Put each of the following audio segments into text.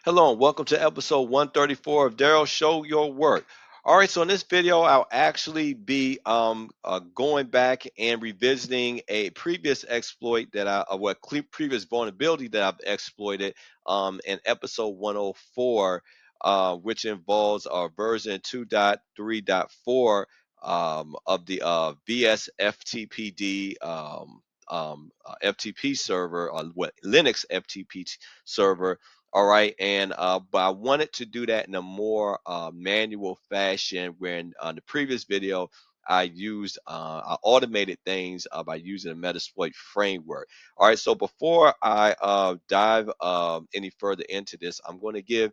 Hello and welcome to episode 134 of Daryl Show Your Work. All right, so in this video, I'll actually be going back and revisiting a previous exploit that previous vulnerability that I've exploited in episode 104, which involves version 2.3.4 of the vsFTPd FTP server, or what Linux FTP server. All right, and but I wanted to do that in a more manual fashion. When on the previous video, I automated things by using a Metasploit framework. All right, so before I dive any further into this, I'm going to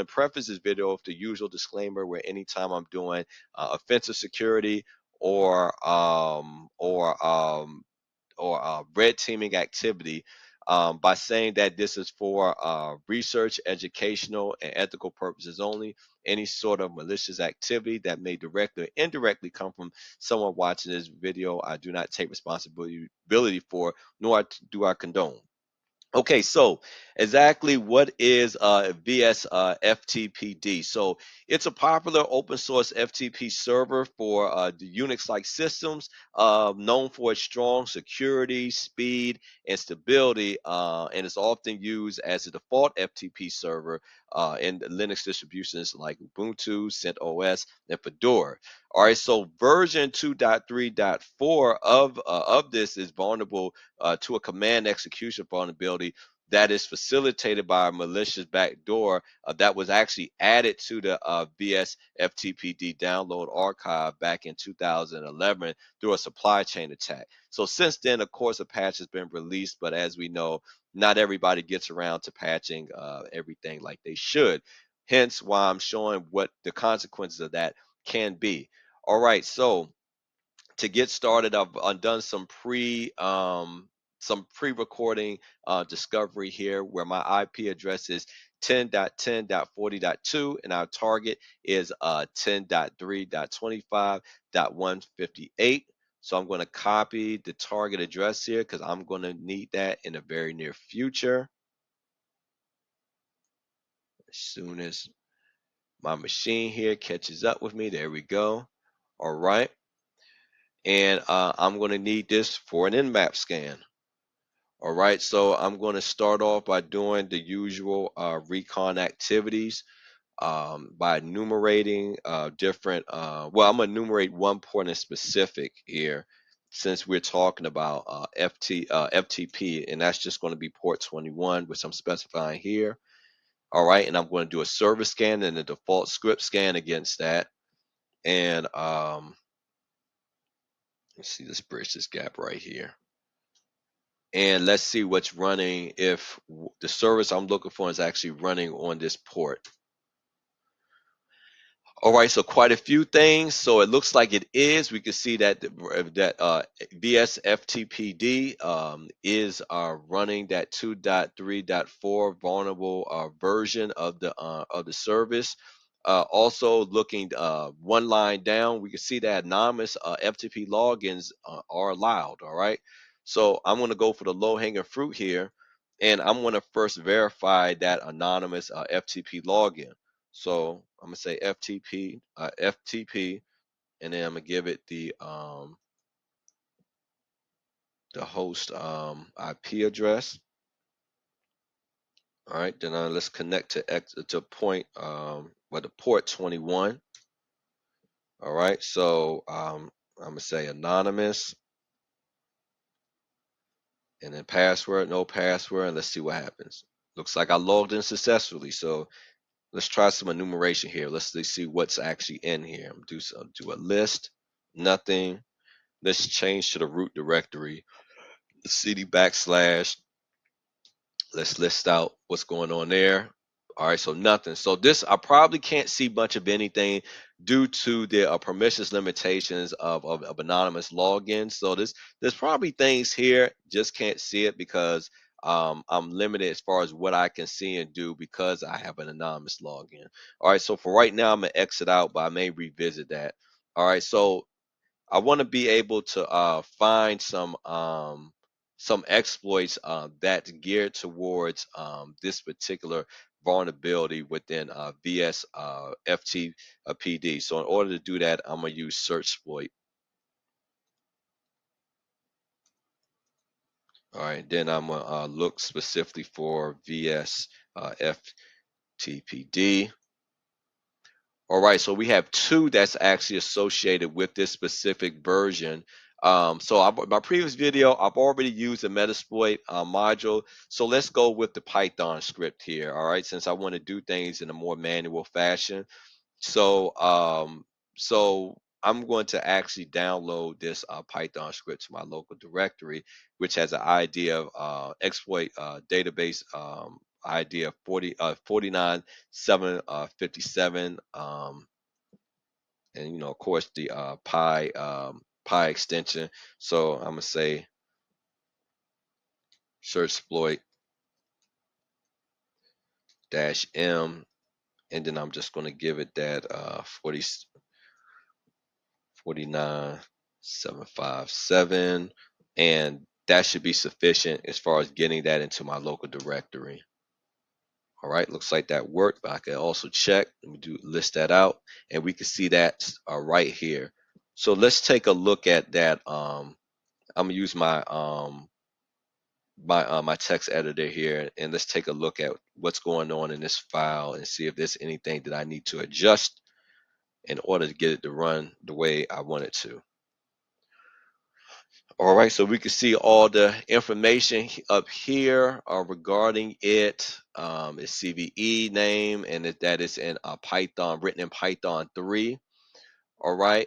preface this video with the usual disclaimer where anytime I'm doing offensive security or red teaming activity, by saying that this is for research, educational, and ethical purposes only. Any sort of malicious activity that may directly or indirectly come from someone watching this video, I do not take responsibility for, nor do I condone. Okay, so exactly what is vsFTPd? So it's a popular open source FTP server for the Unix-like systems, known for its strong security, speed, and stability, and it's often used as a default FTP server in Linux distributions like Ubuntu, CentOS, and Fedora. All right, so version 2.3.4 of this is vulnerable to a command execution vulnerability that is facilitated by a malicious backdoor that was actually added to the vsFTPd download archive back in 2011 through a supply chain attack. So since then, of course, a patch has been released, but as we know, not everybody gets around to patching everything like they should. Hence why I'm showing what the consequences of that can be. All right, so to get started, I've done some pre-recording discovery here where my IP address is 10.10.40.2 and our target is 10.3.25.158. So I'm going to copy the target address here because I'm going to need that in the very near future. As soon as my machine here catches up with me, there we go. All right. And I'm going to need this for an nmap scan. All right, so I'm going to start off by doing the usual recon activities by enumerating different, I'm going to enumerate one port in specific here since we're talking about FTP, and that's just going to be port 21, which I'm specifying here. All right, and I'm going to do a service scan and a default script scan against that. And let's see, let's bridge this gap right here. And let's see what's running if the service I'm looking for is actually running on this port. All right, so quite a few things. So it looks like it is. We can see that vsFTPd is running that 2.3.4 vulnerable version of the service. Also, looking one line down, we can see that anonymous FTP logins are allowed. All right, so I'm going to go for the low-hanging fruit here, and I'm going to first verify that anonymous FTP login. So I'm gonna say FTP, and then I'm gonna give it the host IP address. All right, then let's connect to point the port 21. All right, so I'm gonna say anonymous, and then password, no password, and let's see what happens. Looks like I logged in successfully. So let's try some enumeration here. Let's see what's actually in here. Do a list, nothing. Let's change to the root directory, cd backslash. Let's list out what's going on there. All right, so nothing. So this, I probably can't see much of anything due to the permissions limitations of anonymous login. So there's probably things here, just can't see it because I'm limited as far as what I can see and do because I have an anonymous login. All right, so for right now, I'm gonna exit out, but I may revisit that. All right, so I want to be able to find some some exploits that's geared towards this particular vulnerability within vsFTPd. So in order to do that, I'm gonna use searchsploit. All right, then I'm gonna look specifically for vsFTPd. All right, so we have two that's actually associated with this specific version. My previous video, I've already used the Metasploit module. So let's go with the Python script here. All right, since I want to do things in a more manual fashion. So, I'm going to actually download this Python script to my local directory, which has an ID of exploit database ID of 49757, and of course the pi extension. So I'm gonna say searchsploit -m, and then I'm just gonna give it that 49757, and that should be sufficient as far as getting that into my local directory. All right, looks like that worked, but I can also check. Let me list that out, and we can see that right here. So let's take a look at that. I'm gonna use my text editor here, and let's take a look at what's going on in this file and see if there's anything that I need to adjust in order to get it to run the way I want it to. All right, so we can see all the information up here regarding it. Its CVE name, and that is in Python, written in Python 3. All right.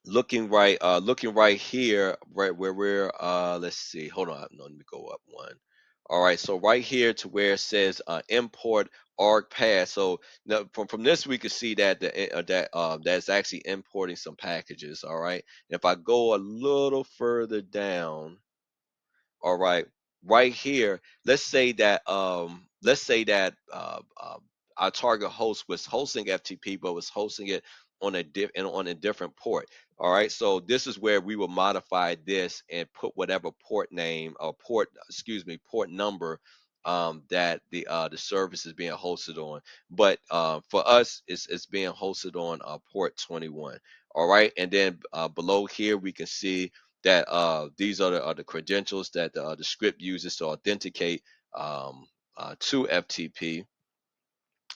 Looking right here, right where we're let's see, hold on, no, let me go up one. All right, so right here to where it says import argpath. So now from this we can see that that's actually importing some packages. All right, and if I go a little further down, all right, right here, let's say that our target host was hosting FTP, but was hosting it on a different port. All right, so this is where we will modify this and put whatever port name or port number that the service is being hosted on. But for us, it's being hosted on port 21. All right, and then below here we can see that these are the credentials that the script uses to authenticate to FTP.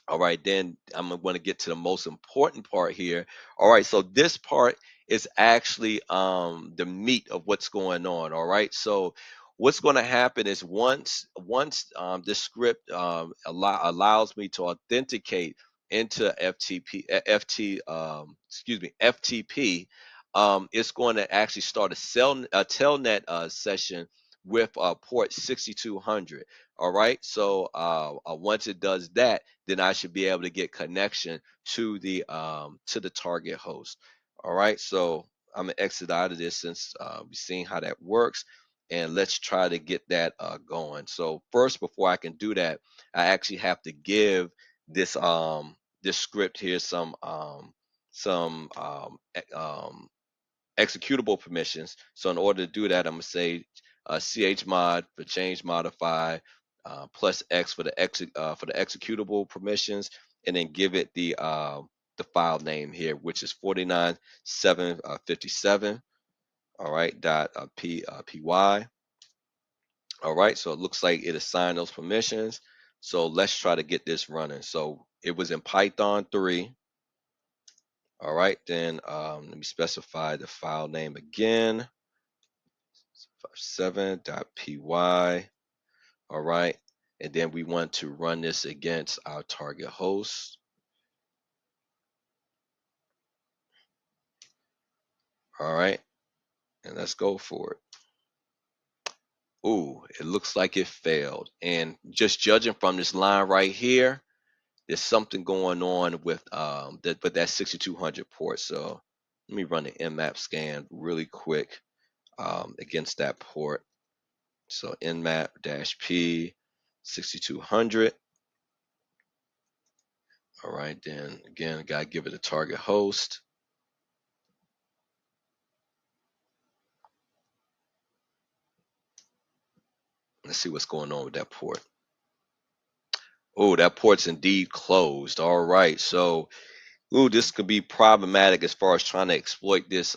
All right, then I'm going to get to the most important part here. All right, so this part is actually the meat of what's going on. All right, so what's going to happen is once this script allows me to authenticate into FTP, it's going to actually start a telnet session with port 6200. All right, so once it does that, then I should be able to get connection to the target host. All right, so I'm gonna exit out of this since we've seen how that works, and let's try to get that going. So first, before I can do that, I actually have to give this script here some executable permissions. So in order to do that, I'm gonna say chmod for change modify plus X for the executable permissions, and then give it the file name here, which is 49757. All right, py. All right, so it looks like it assigned those permissions. So let's try to get this running. So it was in Python 3. All right, then let me specify the file name again. 57.py. All right. And then we want to run this against our target host. All right. And let's go for it. Ooh, it looks like it failed. And just judging from this line right here, there's something going on with that 6200 port. So let me run the nmap scan really quick against that port. So nmap-p 6200. All right, then again, gotta give it a target host. Let's see what's going on with that port. Oh, that port's indeed closed. All right. So, ooh, this could be problematic as far as trying to exploit this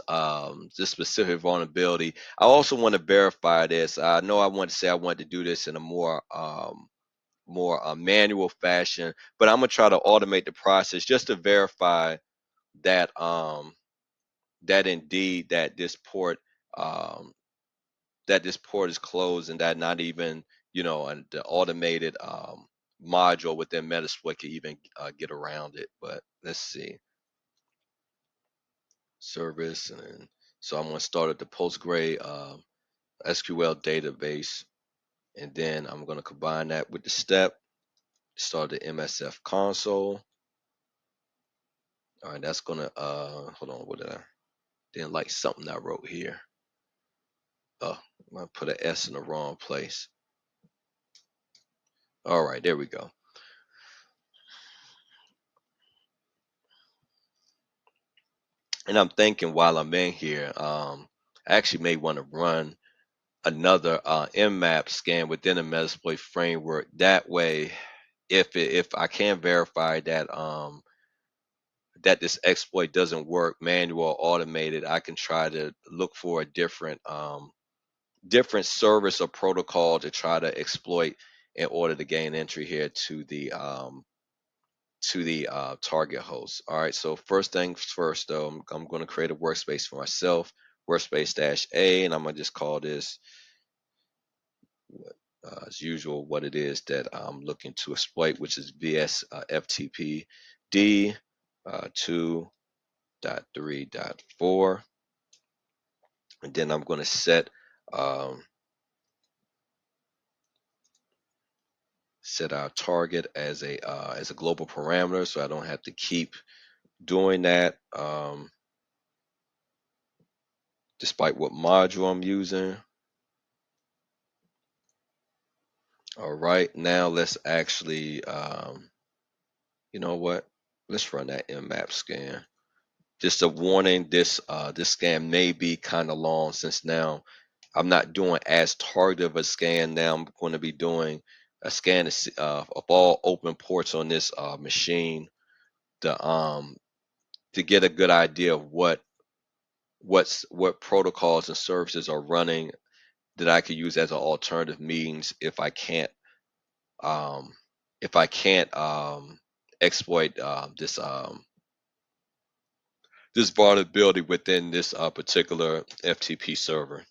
specific vulnerability. I also want to verify this. I know I want to say I want to do this in a more manual fashion, but I'm gonna try to automate the process just to verify that that indeed um, that this port is closed and that not even the automated module within Metasploit can even get around it. But let's see, service, and so I'm gonna start at the PostgreSQL SQL database, and then I'm gonna combine that with the step, start the msfconsole. All right, that's gonna hold on, what did I didn't like something I wrote here. Oh, I'm gonna put an S in the wrong place. All right, there we go. And I'm thinking while I'm in here, I actually may want to run another nmap scan within the Metasploit framework. That way, if I can verify that this exploit doesn't work, manual or automated, I can try to look for a different service or protocol to try to exploit in order to gain entry here to the target host. All right, so first things first, though, I'm going to create a workspace for myself, workspace dash A, and I'm going to just call this, as usual, what it is that I'm looking to exploit, which is vsFTPd 2.3.4. And then I'm going to um, set our target as a global parameter, so I don't have to keep doing that, despite what module I'm using. All right, now let's actually, you know what? Let's run that nmap scan. Just a warning, this scan may be kind of long since now I'm not doing as targeted of a scan. Now I'm going to be doing a scan of all open ports on this machine to um to get a good idea of what protocols and services are running that I could use as an alternative means um, if I can't exploit this vulnerability within this particular FTP server.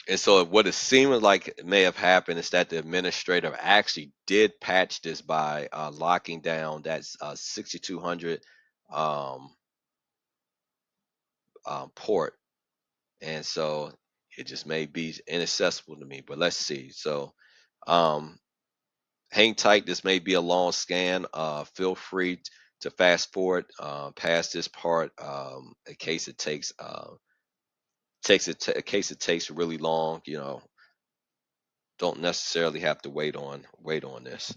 And so what it seemed like may have happened is that the administrator actually did patch this by locking down that 6200 um, port. And so it just may be inaccessible to me, but let's see. So um, hang tight. This may be a long scan. Feel free to fast forward past this part in case it in case it takes really long. Don't necessarily have to wait on this.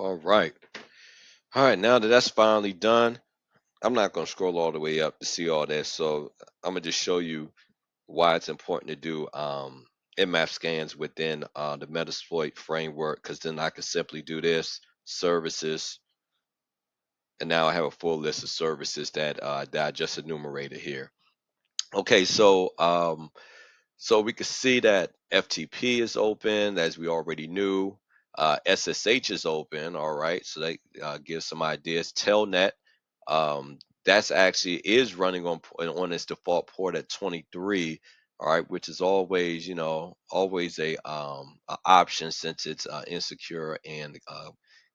All right. All right. Now that that's finally done, I'm not going to scroll all the way up to see all this. So I'm going to just show you why it's important to do nmap scans within the Metasploit framework, because then I can simply do this services, and now I have a full list of services that I just enumerated here. Okay, so we can see that FTP is open, as we already knew. SSH is open, all right. So that gives some ideas. Telnet, that's actually is running on its default port at 23, all right, which is always, always a option since it's insecure and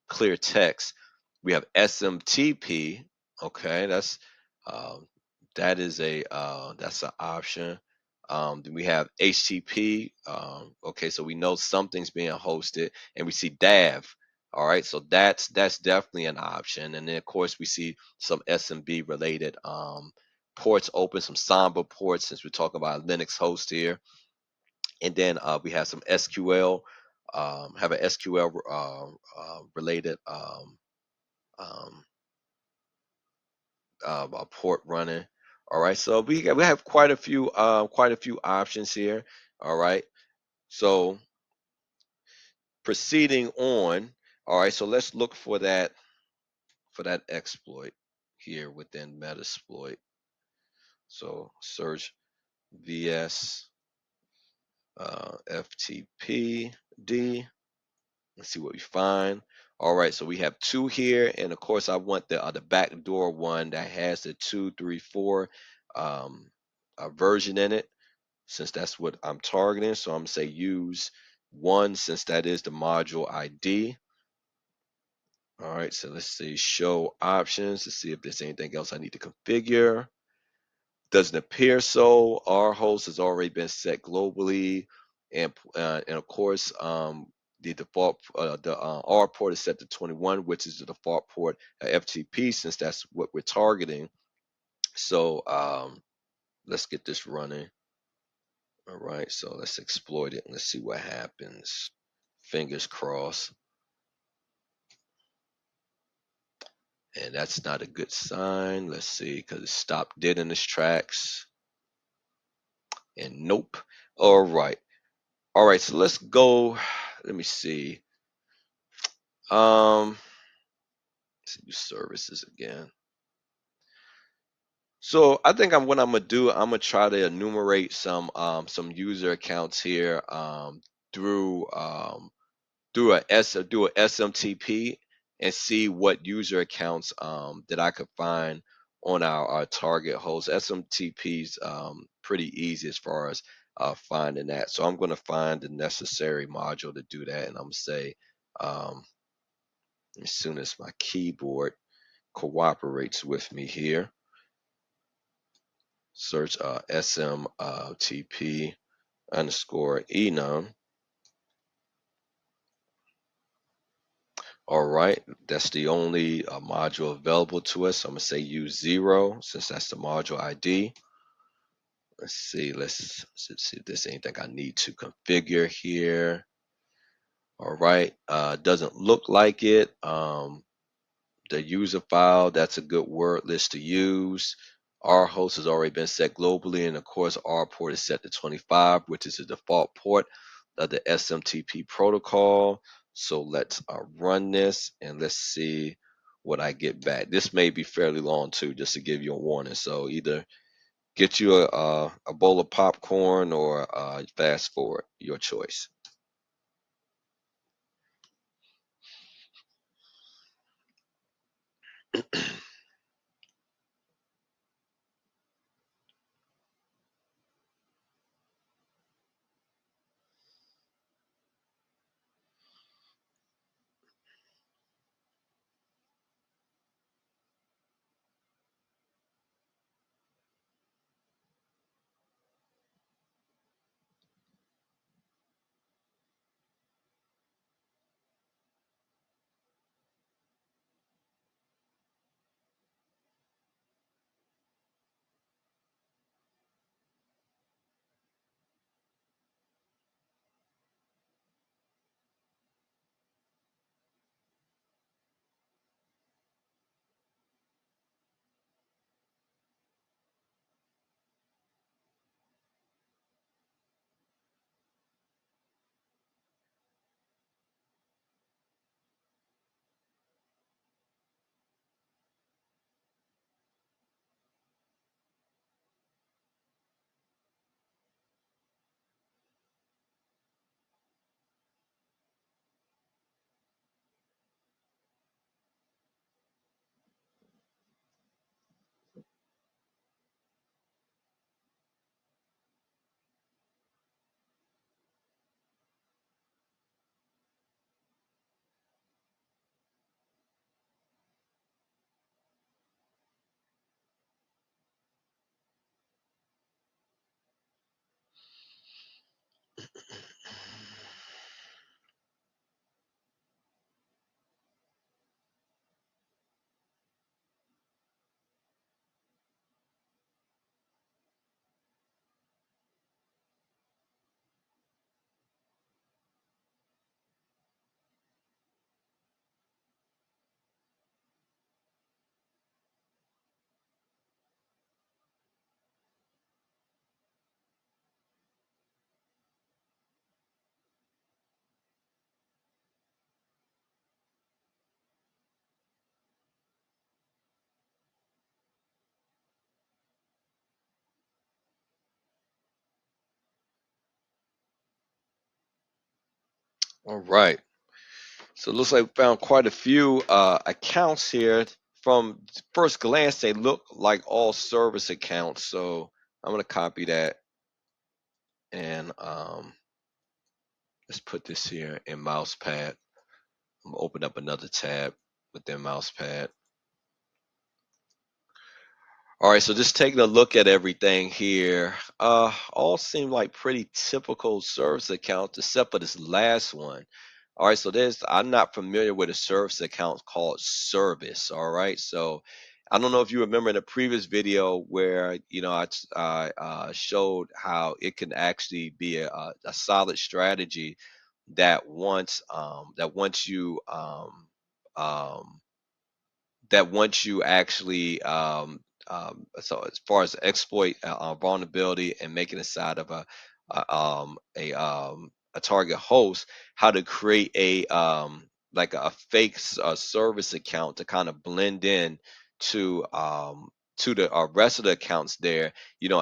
clear text. We have SMTP, okay, um, that's an option. Then we have HTTP. Okay, so we know something's being hosted, and we see DAV. All right, so that's definitely an option. And then of course we see some SMB related ports open, some Samba ports since we're talking about Linux host here. And then we have some SQL, have an SQL related um, a port running. All right, so we have quite a few options here. All right, so proceeding on. All right, so let's look for that exploit here within Metasploit. So search vs FTPd. Let's see what we find. All right, so we have two here, and of course I want the backdoor one that has the 234 version in it, since that's what I'm targeting. So I'm gonna say use one, since that is the module ID. All right, so let's see, show options to see if there's anything else I need to configure. Doesn't appear so. Our host has already been set globally, and of course, the default the R port is set to 21, which is the default port at FTP, since that's what we're targeting. So let's get this running. All right, so let's exploit it and let's see what happens. Fingers crossed. And that's not a good sign. Let's see, because it stopped dead in its tracks. And nope. All right. All right, so let's go. Let me see. Um, let's do services again. So I think what I'm gonna do, I'm gonna try to enumerate some user accounts here through do a SMTP and see what user accounts that I could find on our target host. SMTP's pretty easy as far as finding that. So I'm going to find the necessary module to do that, and I'm going to say um, as soon as my keyboard cooperates with me here, search SMTP underscore enum. All right, that's the only module available to us. So I'm gonna say use 0 since that's the module ID. Let's see if there's anything I need to configure here. All right, doesn't look like it. The user file, that's a good word list to use. Our host has already been set globally, and of course, our port is set to 25, which is the default port of the SMTP protocol. So let's run this and let's see what I get back. This may be fairly long too, just to give you a warning. So either get you a bowl of popcorn or fast forward, your choice. All right. So it looks like we found quite a few accounts here. From first glance, they look like all service accounts. So I'm going to copy that and let's put this here in Mousepad. I'm going to open up another tab within Mousepad. All right, so just taking a look at everything here, all seem like pretty typical service accounts except for this last one. All right, so I'm not familiar with a service account called service. All right, so I don't know if you remember in a previous video where I showed how it can actually be a solid strategy that um, once you actually so as far as exploit vulnerability and making it side of a target host, how to create like a fake service account to kind of blend in to the rest of the accounts there,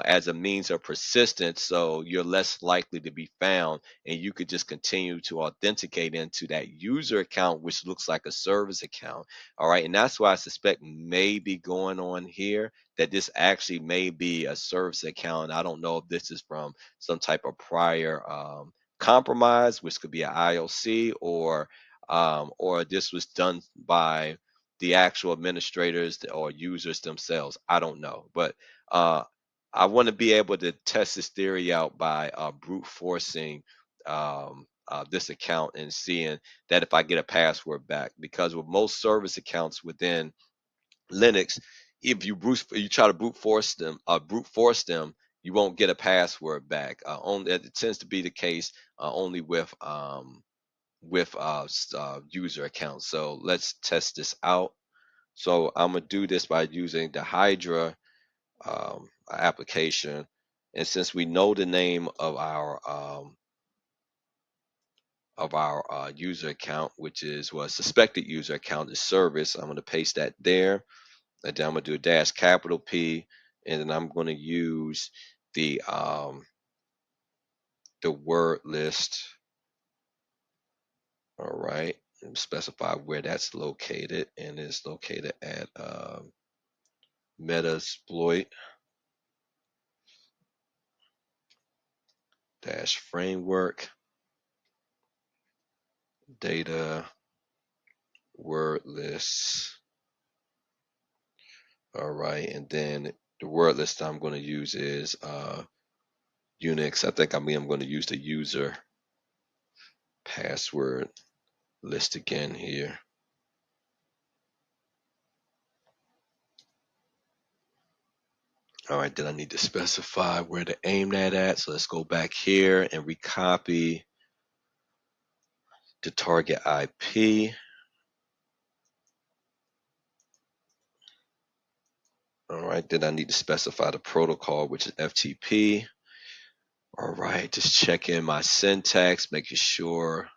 as a means of persistence, so you're less likely to be found, and you could just continue to authenticate into that user account, which looks like a service account. All right. And that's why I suspect may be going on here, that this actually may be a service account. I don't know if this is from some type of prior compromise, which could be an IOC, or this was done by the actual administrators or users themselves. I don't know. But uh, I want to be able to test this theory out by brute forcing this account and seeing that if I get a password back, because with most service accounts within Linux, if you try to brute force them, you won't get a password back. Only it tends to be the case only with user accounts. So let's test this out. So I'm gonna do this by using the Hydra application, and since we know the name of our user account, which is suspected user account is service. I'm going to paste that there, and then I'm going to do a dash capital P, and then I'm going to use the word list. All right, and specify where that's located, and it's located at Metasploit dash framework data word lists. All right, and then the word list I'm going to use is Unix. I think I'm going to use the user password list again here. All right, then I need to specify where to aim that at. So let's go back here and recopy the target IP. All right, then I need to specify the protocol, which is FTP. All right, just checking my syntax, making sure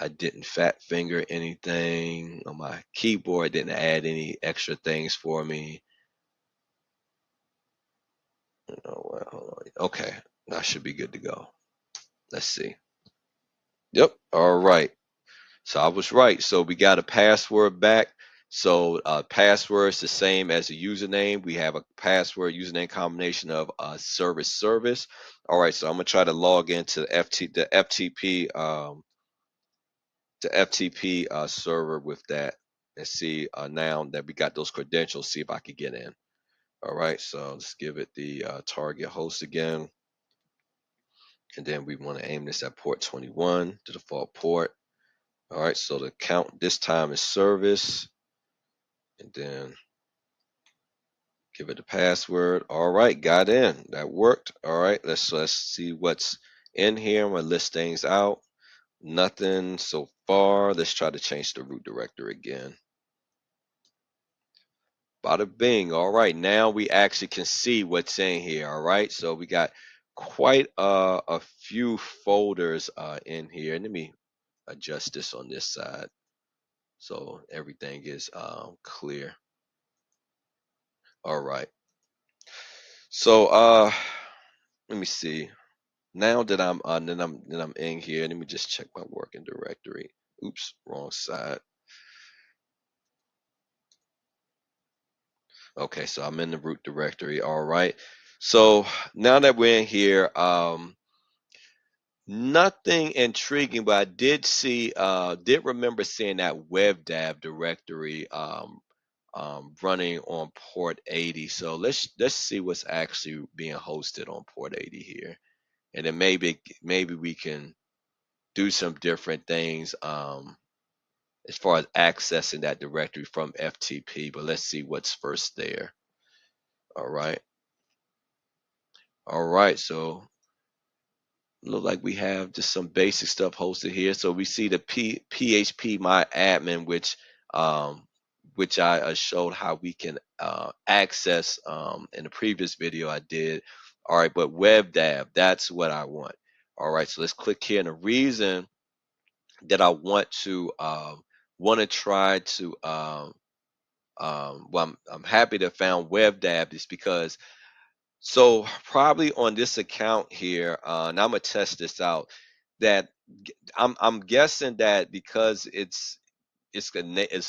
I didn't fat finger anything on my keyboard, didn't add any extra things for me. Oh, well, hold on. Okay, I should be good to go. Let's see. Yep. All right. So I was right. So we got a password back. So password is the same as a username. We have a password username combination of service. All right. So I'm gonna try to log into the FTP server with that, and see now that we got those credentials. See if I can get in. All right. So let's give it the target host again, and then we want to aim this at port 21, the default port. All right, so the count this time is service, and then give it the password. All right, got in. That worked. All right, let's see what's in here. I'm gonna list things out. Nothing so far. Let's try to change the root directory again. Bada bing. All right, now we actually can see what's in here. All right, so we got quite a few folders in here. Let me adjust this on this side so everything is clear. All right. So let me see. now that I'm in here, let me just check my working directory. Oops, wrong side. Okay, so I'm in the root directory. All right. So now that we're in here, nothing intriguing, but I did remember seeing that WebDAV directory running on port 80. So let's see what's actually being hosted on port 80 here, and then maybe we can do some different things as far as accessing that directory from FTP. But let's see what's first there. All right. All right. So look like we have just some basic stuff hosted here. So we see the PHP my admin, which I showed how we can access in the previous video I did. All right, but WebDAV, that's what I want. All right, so let's click here. And the reason that I want to try to well, I'm happy to found WebDAV is because so probably on this account here, and I'm gonna test this out. That I'm guessing that because it's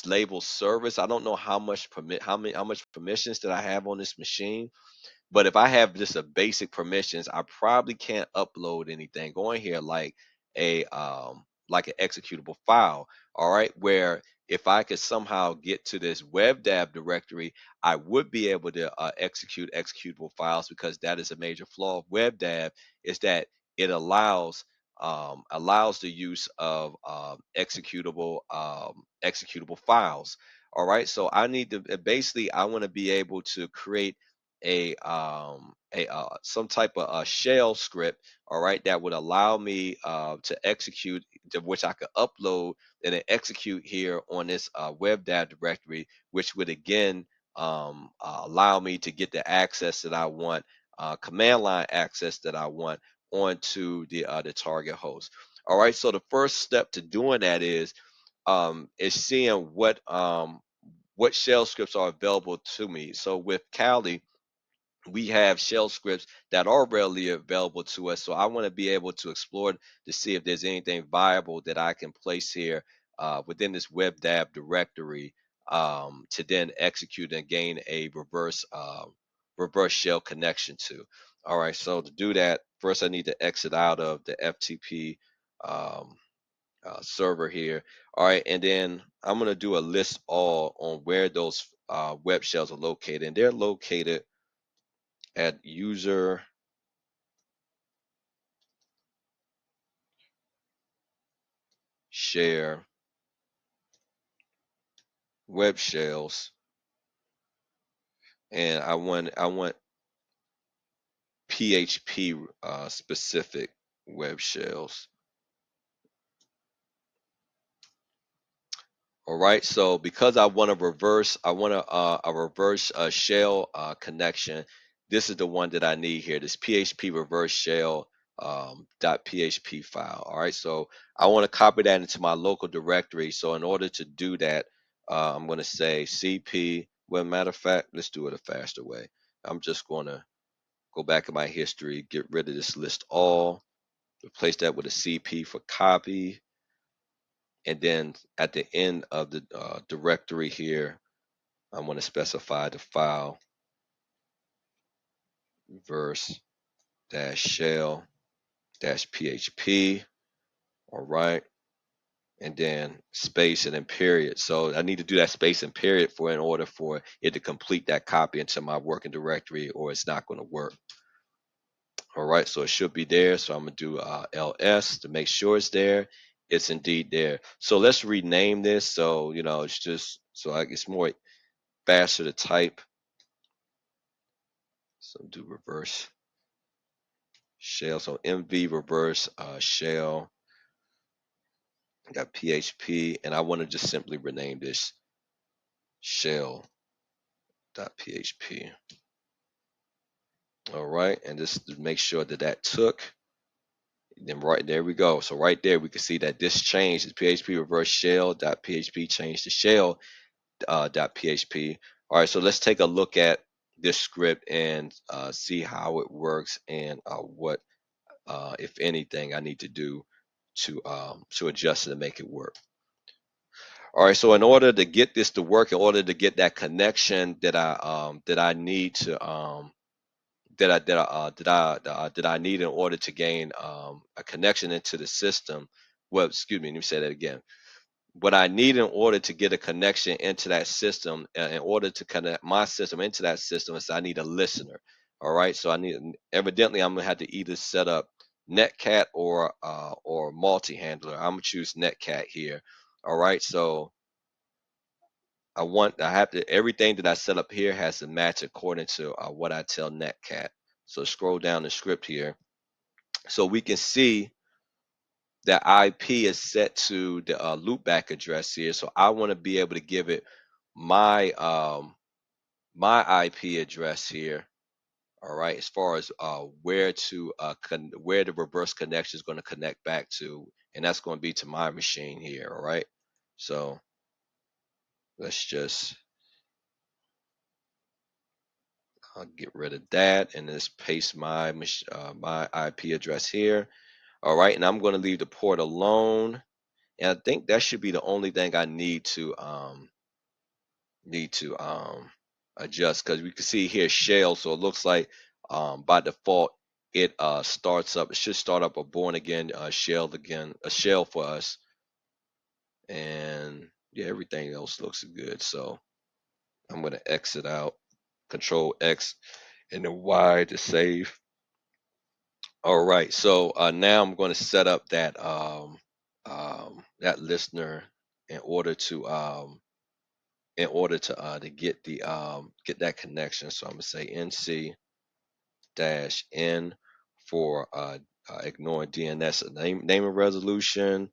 labeled service. I don't know how much permissions that I have on this machine. But if I have just a basic permissions, I probably can't upload anything on here like an executable file. All right, where if I could somehow get to this WebDAV directory, I would be able to execute executable files because that is a major flaw of WebDAV is that it allows the use of executable files. All right, so I need to basically I want to be able to create a some type of shell script, all right, that would allow me to execute, to which I could upload and then execute here on this WebDAV directory, which would again allow me to get the access that I want, command line access that I want onto the target host. All right, so the first step to doing that is seeing what shell scripts are available to me. So with Kali, we have shell scripts that are readily available to us. So I want to be able to explore to see if there's anything viable that I can place here within this WebDAV directory to then execute and gain a reverse shell connection to. All right, so to do that, first I need to exit out of the FTP um, server here. All right, and then I'm going to do a list all on where those web shells are located. And they're located at user share web shells, and I want PHP specific web shells. All right, so because I want a reverse shell connection. This is the one that I need here. This PHP reverse shell .php file. All right, so I want to copy that into my local directory. So in order to do that, I'm going to say cp. Well, matter of fact, let's do it a faster way. I'm just going to go back in my history, get rid of this list all, replace that with a cp for copy, and then at the end of the directory here, I'm going to specify the file verse dash shell dash php. All right, and then space and then period. So I need to do that space and period in order for it to complete that copy into my working directory, or it's not going to work. All right, so it should be there. So I'm going to do ls to make sure it's there. It's indeed there. So let's rename this. So it's just it's more faster to type. So do reverse shell. So mv reverse shell got php, and I want to just simply rename this shell.php. All right, and just to make sure that took. Then right there we go. So right there we can see that this changed. The PHP reverse shell.php changed to shell .php. All right, so let's take a look at this script and see how it works and what if anything, I need to do to adjust it and make it work. All right, so in order to get this to work, in order to get that connection that I need to that I need in order to gain a connection into the system. Well, excuse me, let me say that again. What I need in order to get a connection into that system, in order to connect my system into that system, is I need a listener. All right, so I need, evidently I'm gonna have to either set up netcat or multi-handler. I'm gonna choose netcat here. All right, so I have to, everything that I set up here has to match according to what I tell netcat. So scroll down the script here, so we can see that IP is set to the loopback address here. So I want to be able to give it my my IP address here. All right, as far as where the reverse connection is going to connect back to, and that's going to be to my machine here. All right, so let's just get rid of that and just paste my my IP address here. All right, and I'm going to leave the port alone. And I think that should be the only thing I need to adjust, because we can see here shell. So it looks like by default it starts up. It should start up a born again again, a shell for us. And yeah, everything else looks good. So I'm going to exit out, Control X, and then Y to save. All right, so now I'm going to set up that listener in order to get the get that connection. So I'm gonna say nc dash n for ignoring DNS name and resolution,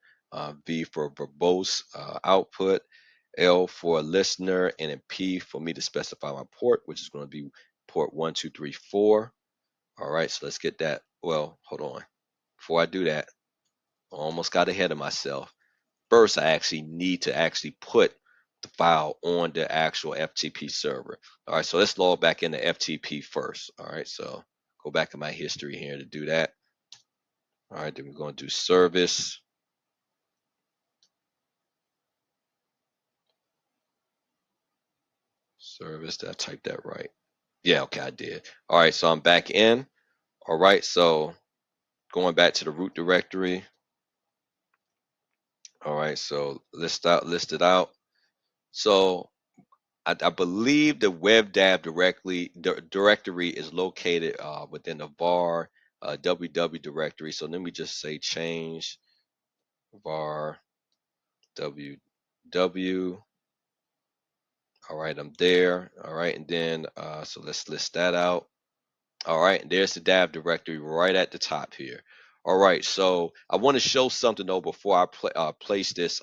V for verbose output, L for listener, and then P for me to specify my port, which is going to be port 1234. All right, so let's get that. Well, hold on. Before I do that, I almost got ahead of myself. First, I actually need to actually put the file on the actual FTP server. All right, so let's log back into FTP first. All right, so go back in my history here to do that. All right, then we're going to do service. Service, did I type that right? Yeah, okay, I did. All right, so I'm back in. All right, so going back to the root directory. All right, so list it out. So I believe the WebDAV directory is located within the var www directory. So let me just say change var www. All right, I'm there. All right, and then so let's list that out. All right, and there's the DAV directory right at the top here. All right, so I want to show something though before I place this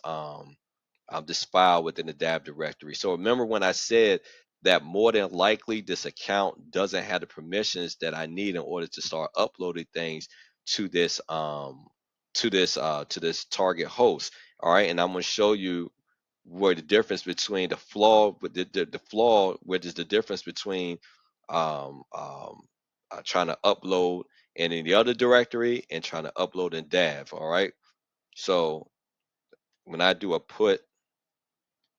file within the DAV directory. So remember when I said that more than likely this account doesn't have the permissions that I need in order to start uploading things to this to this target host. All right, and I'm going to show you where the difference between the flaw, which is the difference between trying to upload in the other directory and trying to upload in DAV. All right, so when I do a put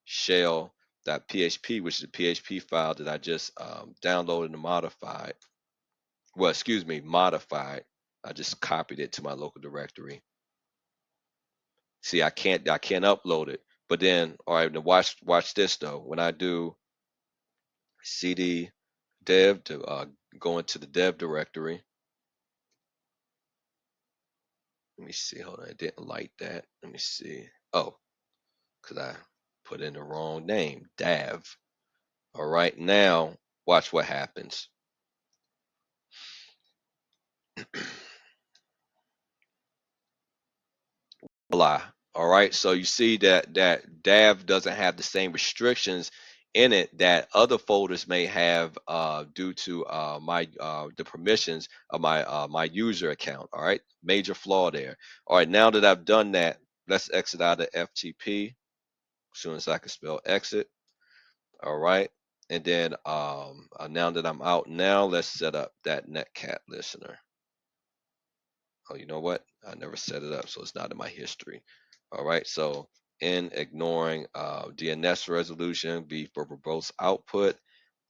shell.php, which is a PHP file that I just downloaded and modified. Well, excuse me, modified. I just copied it to my local directory. See, I can't upload it. But then, all right, now watch this though. When I do cd dev to go into the dev directory. Let me see. Hold on, I didn't like that. Let me see. Oh, because I put in the wrong name, dav. All right, now watch what happens. Voila. All right. So you see that DAV doesn't have the same restrictions in it that other folders may have due to my the permissions of my user account. All right. Major flaw there. All right. Now that I've done that, let's exit out of FTP as soon as I can spell exit. All right. And then now that I'm out now, let's set up that netcat listener. Oh, you know what? I never set it up, so it's not in my history. All right, so N ignoring DNS resolution, V for verbose output,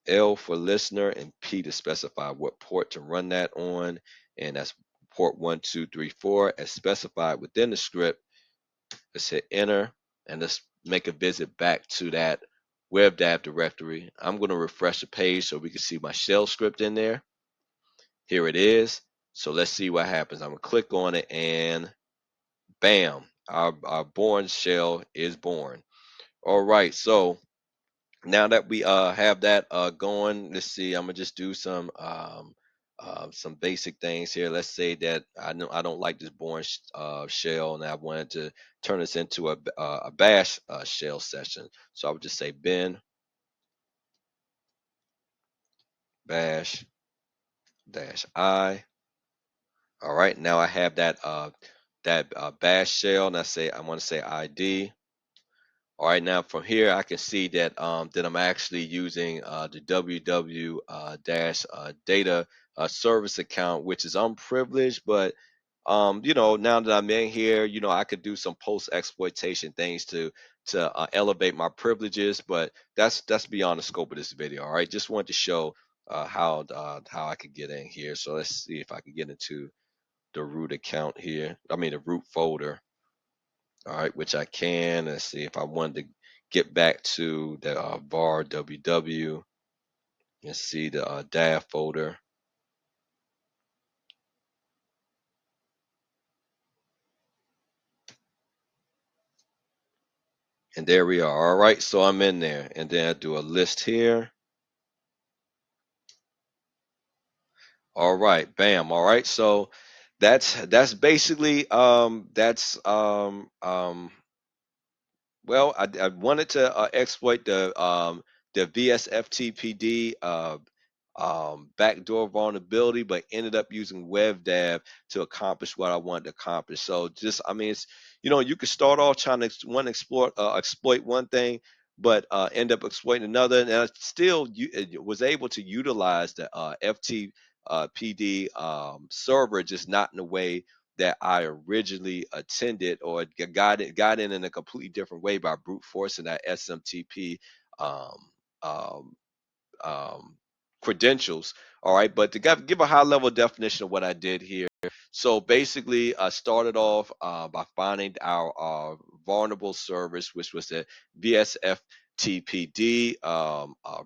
L for listener, and P to specify what port to run that on, and that's port 1234 as specified within the script. Let's hit enter, and let's make a visit back to that WebDAV directory. I'm going to refresh the page so we can see my shell script in there. Here it is. So let's see what happens. I'm going to click on it, and bam, our born shell is born. All right, so now that we have that going, let's see. I'm gonna just do some basic things here. Let's say that I know I don't like this boring shell, and I wanted to turn this into a bash shell session. So I would just say bin bash dash I. All right, now I have that bash shell, and I want to say ID. All right, now from here I can see that I'm actually using the www dash data service account, which is unprivileged, but now that I'm in here, I could do some post exploitation things to elevate my privileges, but that's beyond the scope of this video. All right, just wanted to show how I could get in here. So let's see if I can get into the root account here. I mean the root folder. All right, which I can. Let's see if I wanted to get back to the var ww and see the DAV folder. And there we are. All right, so I'm in there. And then I do a list here. All right, bam. All right, so that's basically well, I wanted to exploit the vsFTPd backdoor vulnerability, but ended up using WebDAV to accomplish what I wanted to accomplish. So just, I mean, it's you could start off trying to exploit one thing, but end up exploiting another, and I still was able to utilize the FTPD server, just not in a way that I originally attended, or got in a completely different way by brute forcing that SMTP um, um, um, credentials. All right, but to give a high level definition of what I did here. So basically, I started off by finding our vulnerable service, which was the vsFTPd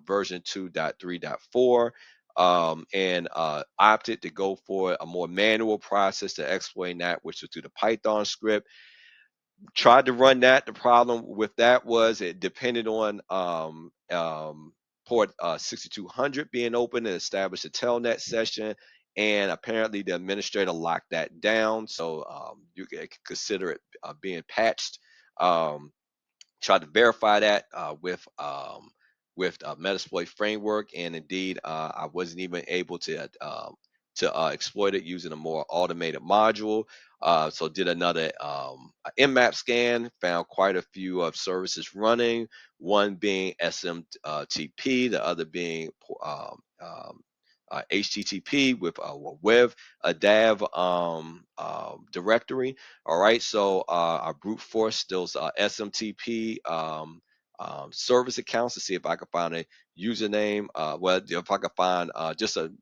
version 2.3.4. And opted to go for a more manual process to explain that, which was through the Python script. Tried to run that. The problem with that was it depended on port 6200 being open and establish a telnet session. And apparently the administrator locked that down. So you can consider it being patched. Tried to verify that with Metasploit framework, and indeed I wasn't even able to exploit it using a more automated module. So did another nmap scan, found quite a few services running, one being SMTP, the other being HTTP with a WebDAV directory. All right, so I brute force those SMTP service accounts to see if I could find a username. Well, if I could find just a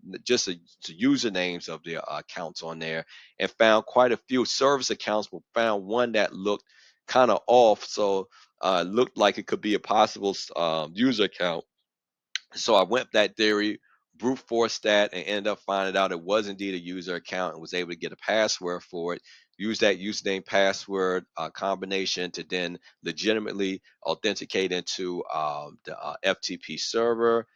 usernames of the accounts on there, and found quite a few service accounts, but found one that looked kind of off. So looked like it could be a possible user account. So I went that theory, brute forced that, and ended up finding out it was indeed a user account, and was able to get a password for it. Use that username password combination to then legitimately authenticate into the FTP server.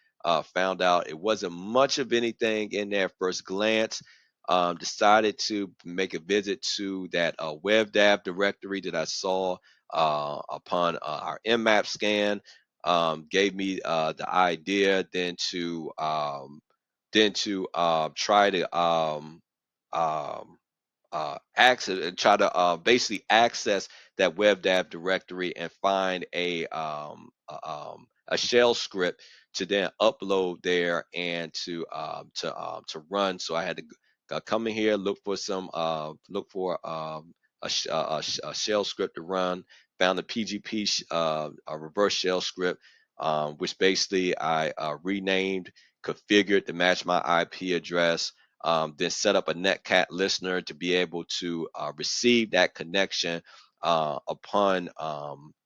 Found out it wasn't much of anything in there at first glance. Decided to make a visit to that WebDAV directory that I saw upon our nmap scan. Gave me the idea then to try to access, try to basically access that WebDAV directory and find a shell script to then upload there and to run. So I had to come in here, look for some, a shell script to run. Found the PGP a reverse shell script, which basically I renamed, configured to match my IP address. Then set up a netcat listener to be able to receive that connection upon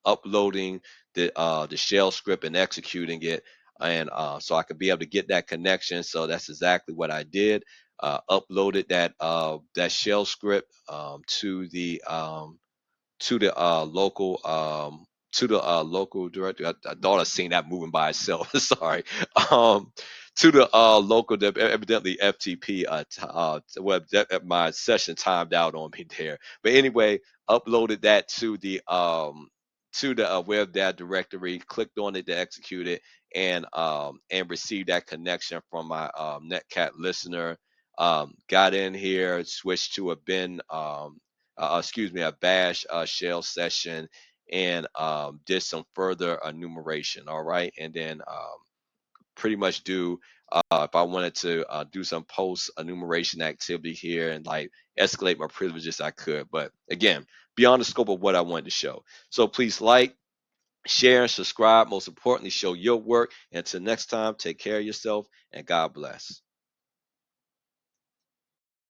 uploading the shell script and executing it, and so I could be able to get that connection. So that's exactly what I did. Uploaded that shell script to the local directory. I thought I seen that moving by itself. Sorry. Um, to the local, evidently FTP. My session timed out on me there. But anyway, uploaded that to the WebDAV directory. Clicked on it to execute it, and received that connection from my netcat listener. Got in here, switched to a bin. A bash shell session, and did some further enumeration. All right. And then pretty much do, if I wanted to do some post enumeration activity here and like escalate my privileges, I could. But again, beyond the scope of what I wanted to show. So please like, share, and subscribe. Most importantly, show your work. Until next time, take care of yourself and God bless.